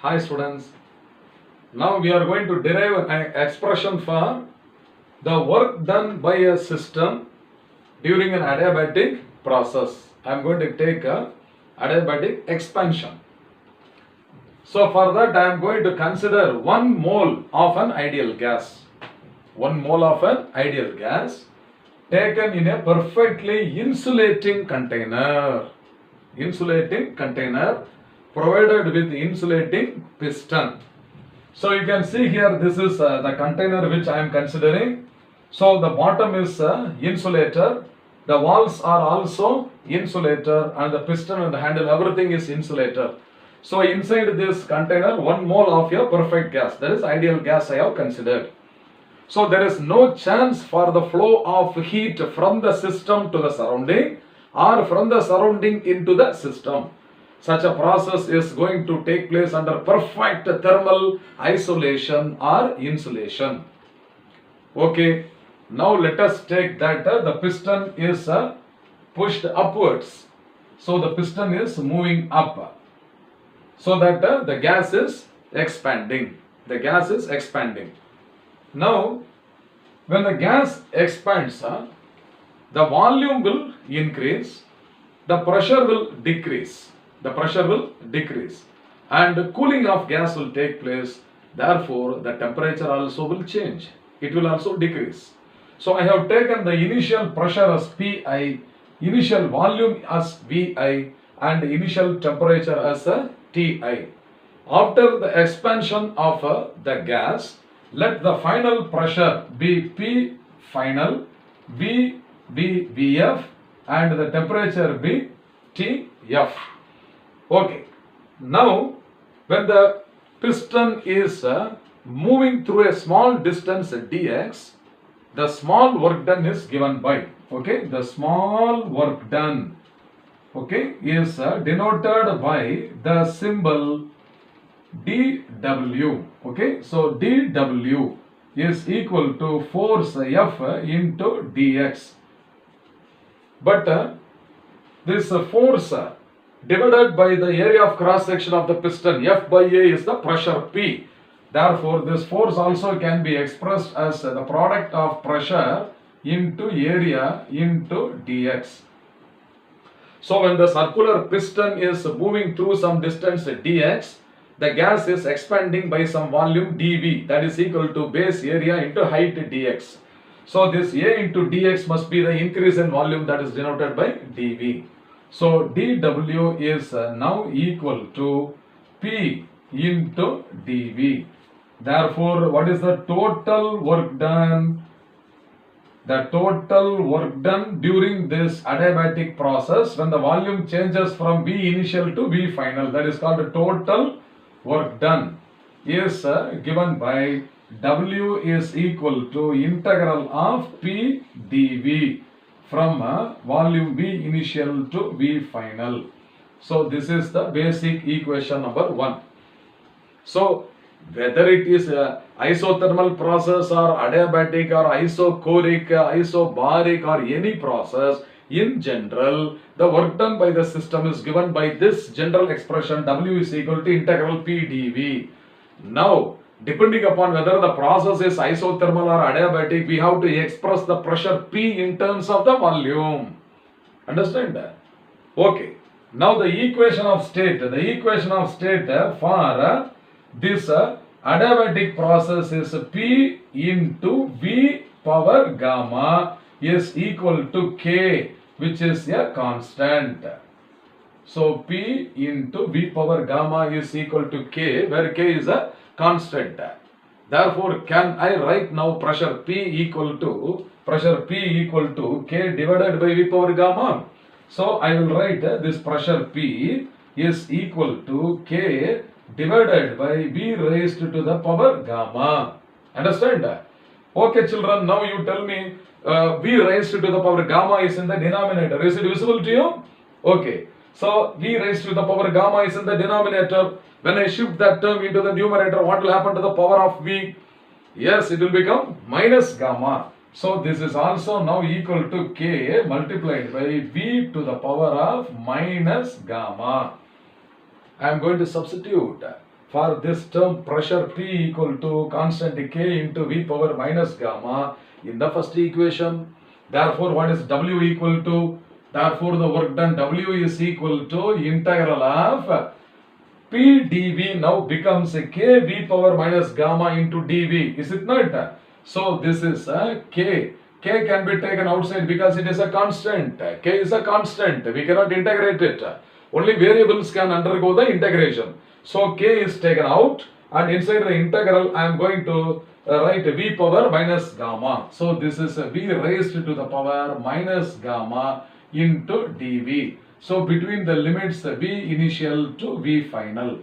Hi students, now we are going to derive an expression for the work done by a system during an adiabatic process. I am going to take a adiabatic expansion. So for that I am going to consider 1 mole of an ideal gas. 1 mole of an ideal gas taken in a perfectly insulating container. Insulating container provided with insulating piston. So you can see here, this is the container which I am considering. So the bottom is insulator, the walls are also insulator, and the piston and the handle, everything is insulator. So inside this container 1 mole of your perfect gas, that is ideal gas I have considered. So there is no chance for the flow of heat from the system to the surrounding or from the surrounding into the system. Such a process is going to take place under perfect thermal isolation or insulation. Okay, now let us take that the piston is pushed upwards. So the piston is moving up, so that the gas is expanding. The gas is expanding. Now, when the gas expands, the volume will increase, the pressure will decrease. The pressure will decrease and cooling of gas will take place. Therefore, the temperature also will change. It will also decrease. So, I have taken the initial pressure as Pi, initial volume as Vi, and initial temperature as Ti. After the expansion of the gas, let the final pressure be P final, V be Vf, and the temperature be Tf. Okay, now when the piston is moving through a small distance dx, the small work done is given by, okay, the small work done, okay, is denoted by the symbol dW. Okay, so dW is equal to force F into dx. But this force divided by the area of cross section of the piston, F by A, is the pressure P. Therefore, this force also can be expressed as the product of pressure into area into dx. So when the circular piston is moving through some distance dx, the gas is expanding by some volume dV, that is equal to base area into height dx. So this A into dx must be the increase in volume, that is denoted by dV. So dW is now equal to P into dV. Therefore, what is the total work done? The total work done during this adiabatic process when the volume changes from V initial to V final, that is called the total work done, is given by W is equal to integral of P dV from volume V initial to V final. So this is the basic equation number 1. So whether it is isothermal process or adiabatic or isochoric, isobaric or any process, in general, the work done by the system is given by this general expression W is equal to integral P dV. Now, depending upon whether the process is isothermal or adiabatic, we have to express the pressure P in terms of the volume. Understand that? Okay. Now the equation of state for this adiabatic process is P into V power gamma is equal to K, which is a constant. So P into V power gamma is equal to K, where K is a constant. Therefore, can I write now pressure P equal to K divided by V power gamma? So I will write this pressure P is equal to K divided by V raised to the power gamma. Understand? Okay children, now you tell me V raised to the power gamma is in the denominator. Is it visible to you? Okay. So V raised to the power gamma is in the denominator. When I shift that term into the numerator, what will happen to the power of V? Yes, it will become minus gamma. So this is also now equal to K multiplied by V to the power of minus gamma. I am going to substitute for this term pressure P equal to constant K into V power minus gamma in the first equation. Therefore, what is W equal to? Therefore, the work done W is equal to integral of P dV now becomes a K V power minus gamma into dV. Is it not? So, this is K. K can be taken outside because it is a constant. K is a constant. We cannot integrate it. Only variables can undergo the integration. So, K is taken out and inside the integral I am going to write V power minus gamma. So, this is V raised to the power minus gamma into dV. So, between the limits V initial to V final.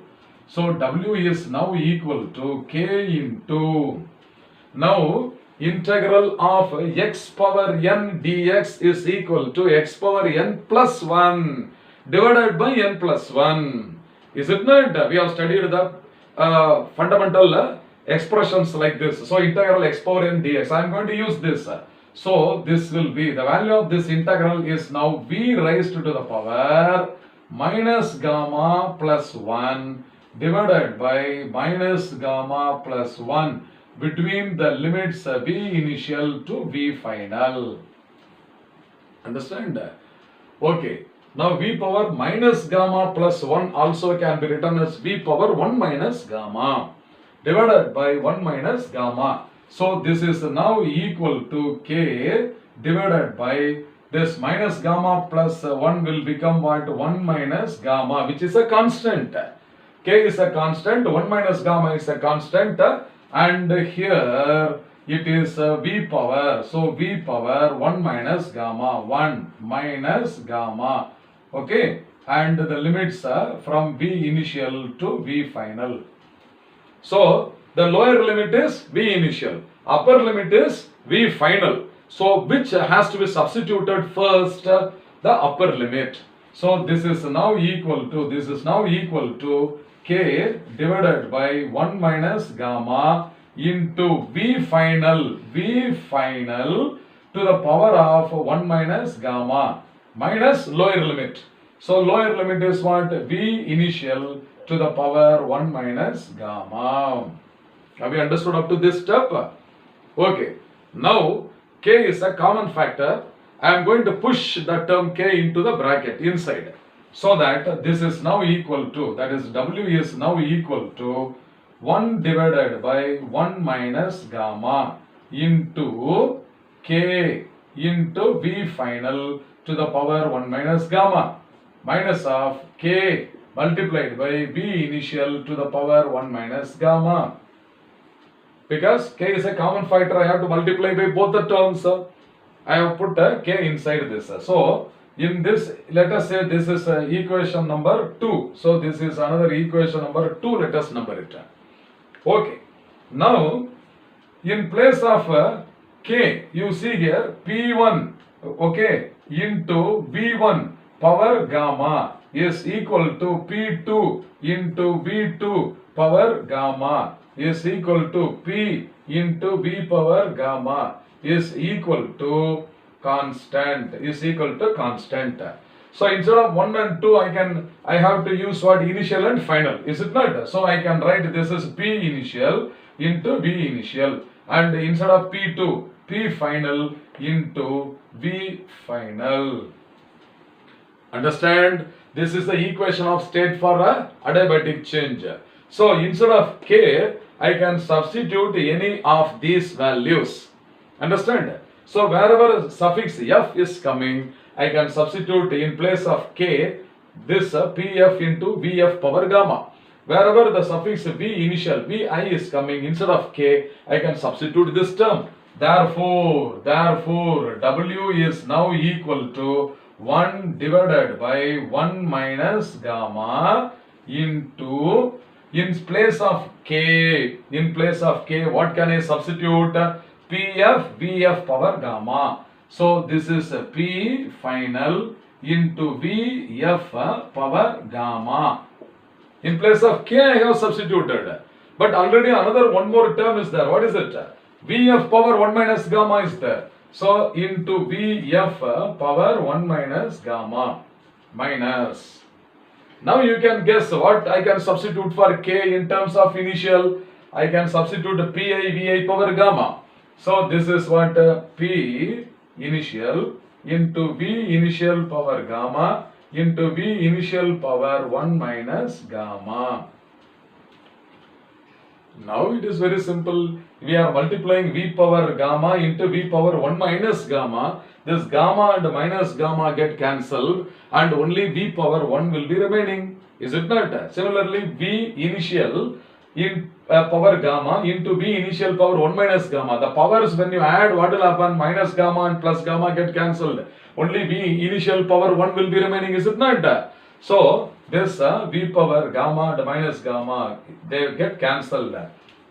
So, W is now equal to K into, now integral of x power n dx is equal to x power n plus 1 divided by n plus 1. Is it not? We have studied the fundamental expressions like this. So, integral x power n dx. I am going to use this. So, this will be, the value of this integral is now V raised to the power minus gamma plus 1 divided by minus gamma plus 1 between the limits V initial to V final. Understand? Okay. Now V power minus gamma plus 1 also can be written as V power 1 minus gamma divided by 1 minus gamma. So this is now equal to K divided by this minus gamma plus 1 will become what? 1 minus gamma, which is a constant. K is a constant, 1 minus gamma is a constant, and here it is V power. So V power 1 minus gamma, 1 minus gamma. Okay, and the limits are from V initial to V final. So the lower limit is V initial, upper limit is V final. So which has to be substituted first? The upper limit. So this is now equal to, K divided by 1 minus gamma into V final to the power of 1 minus gamma minus lower limit. So lower limit is what? V initial to the power 1 minus gamma. Have you understood up to this step? Okay. Now K is a common factor. I am going to push the term K into the bracket inside. So that this is now equal to, that is W is now equal to 1 divided by 1 minus gamma into K into V final to the power 1 minus gamma minus of K multiplied by V initial to the power 1 minus gamma. Because K is a common factor, I have to multiply by both the terms. I have put a K inside this. So, in this, let us say this is equation number 2. So, this is another equation number 2. Let us number it. Okay. Now, in place of K, you see here P1, okay, into V1 power gamma is equal to P2 into V2 power gamma is equal to P into V power gamma is equal to constant, So instead of 1 and 2, I have to use what? Initial and final, is it not? So I can write this as P initial into V initial, and instead of P2, P final into V final. Understand? This is the equation of state for a adiabatic change. So instead of K, I can substitute any of these values. Understand? So wherever suffix F is coming, I can substitute in place of K this PF into VF power gamma. Wherever the suffix V initial, VI is coming, instead of K, I can substitute this term. Therefore, W is now equal to 1 divided by 1 minus gamma into, in place of K, what can I substitute? PF, VF power gamma. So this is P final into VF power gamma. In place of K, I have substituted. But already another one more term is there. What is it? VF power 1 minus gamma is there. So into VF power 1 minus gamma minus. Now you can guess what I can substitute for K in terms of initial. I can substitute Pi Vi power gamma. So this is what P initial into V initial power gamma into V initial power 1 minus gamma. Now it is very simple. We are multiplying V power gamma into V power 1 minus gamma. This gamma and minus gamma get cancelled and only V power 1 will be remaining. Is it not? Similarly, V initial in power gamma into V initial power 1 minus gamma. The powers when you add, what will happen? Minus gamma and plus gamma get cancelled. Only V initial power 1 will be remaining. Is it not? So this V power gamma and minus gamma, they get cancelled.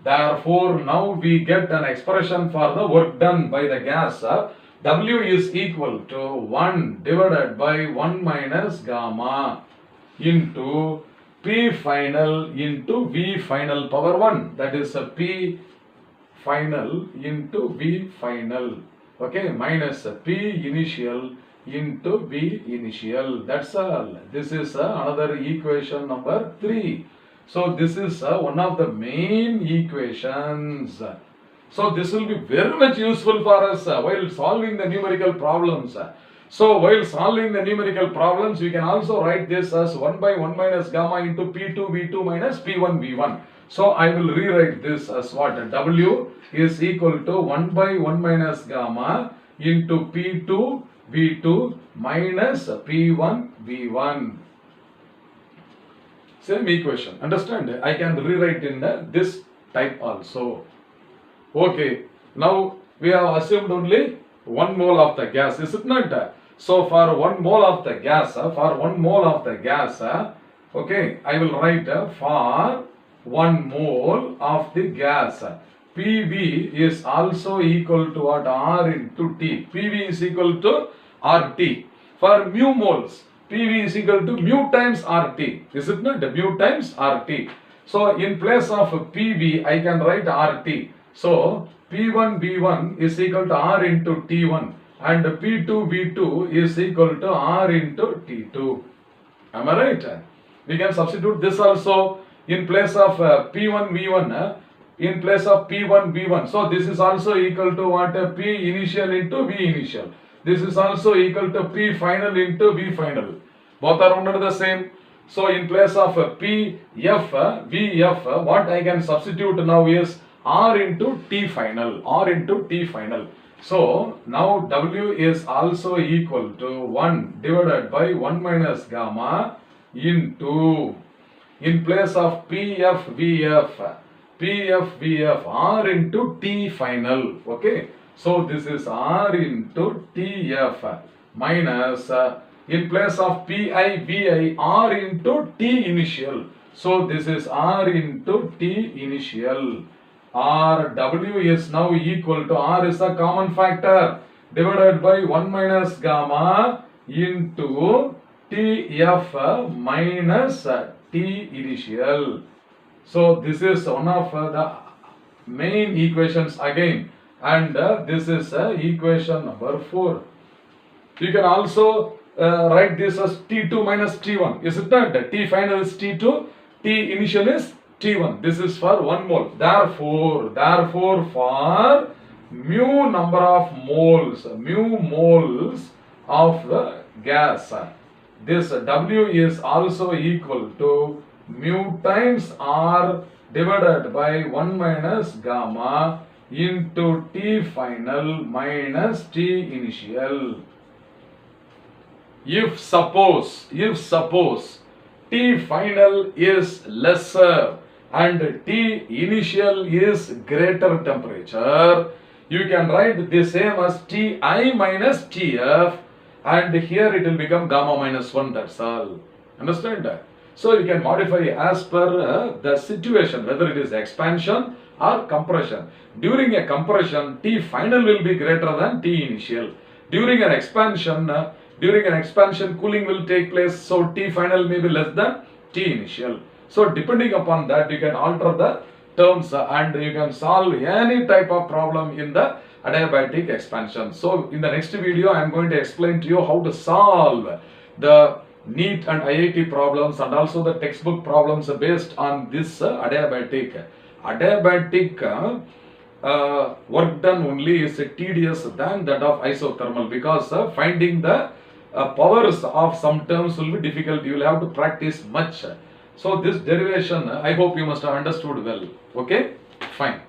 Therefore, now we get an expression for the work done by the gas. W is equal to 1 divided by 1 minus gamma into P final into V final power 1. That is P final into V final. Okay, minus P initial into V initial. That's all. This is another equation number 3. So this is one of the main equations. So this will be very much useful for us while solving the numerical problems. So while solving the numerical problems, we can also write this as 1 by 1 minus gamma into P2 V2 minus P1 V1. So I will rewrite this as what? W is equal to 1 by 1 minus gamma into P2 V2 minus P1 V1. Same equation. Understand? I can rewrite in this type also. Okay. Now we have assumed only 1 mole of the gas. Is it not? So for 1 mole of the gas, okay, I will write for 1 mole of the gas. PV is also equal to what? R into T. PV is equal to RT. For mu moles, PV is equal to mu times RT. Is it not? Mu times RT. So in place of PV, I can write RT. So P1 V1 is equal to R into T1 and P2 V2 is equal to R into T2. Am I right? We can substitute this also in place of P1 V1. In place of P1 V1. So this is also equal to what? P initial into V initial. This is also equal to P final into V final. Both are under the same. So in place of PF, VF, what I can substitute now is R into T final. R into T final. So now W is also equal to 1 divided by 1 minus gamma into, in place of PF, VF, R into T final. Okay. So this is R into TF minus in place of PI, VI, R into T initial. So this is R into T initial. W is now equal to, R is a common factor, divided by 1 minus gamma into TF minus T initial. So this is one of the main equations again, and this is equation number 4. You can also write this as T2 minus T1. Is it not? T final is T2, T initial is T1. This is for 1 mole. Therefore for mu number of moles, of the gas, this W is also equal to mu times R divided by 1 minus gamma into T final minus T initial. If suppose T final is lesser and T initial is greater temperature, you can write the same as Ti minus Tf, and here it will become gamma minus 1. That's all. Understand that? So you can modify as per the situation, whether it is expansion or compression. During a compression, T final will be greater than T initial. During an expansion, cooling will take place, so T final may be less than T initial. So depending upon that, you can alter the terms and you can solve any type of problem in the adiabatic expansion. So in the next video, I am going to explain to you how to solve the NEET and IIT problems and also the textbook problems are based on this adiabatic. Adiabatic work done only is tedious than that of isothermal, because finding the powers of some terms will be difficult. You will have to practice much. So this derivation, I hope you must have understood well. Okay, fine.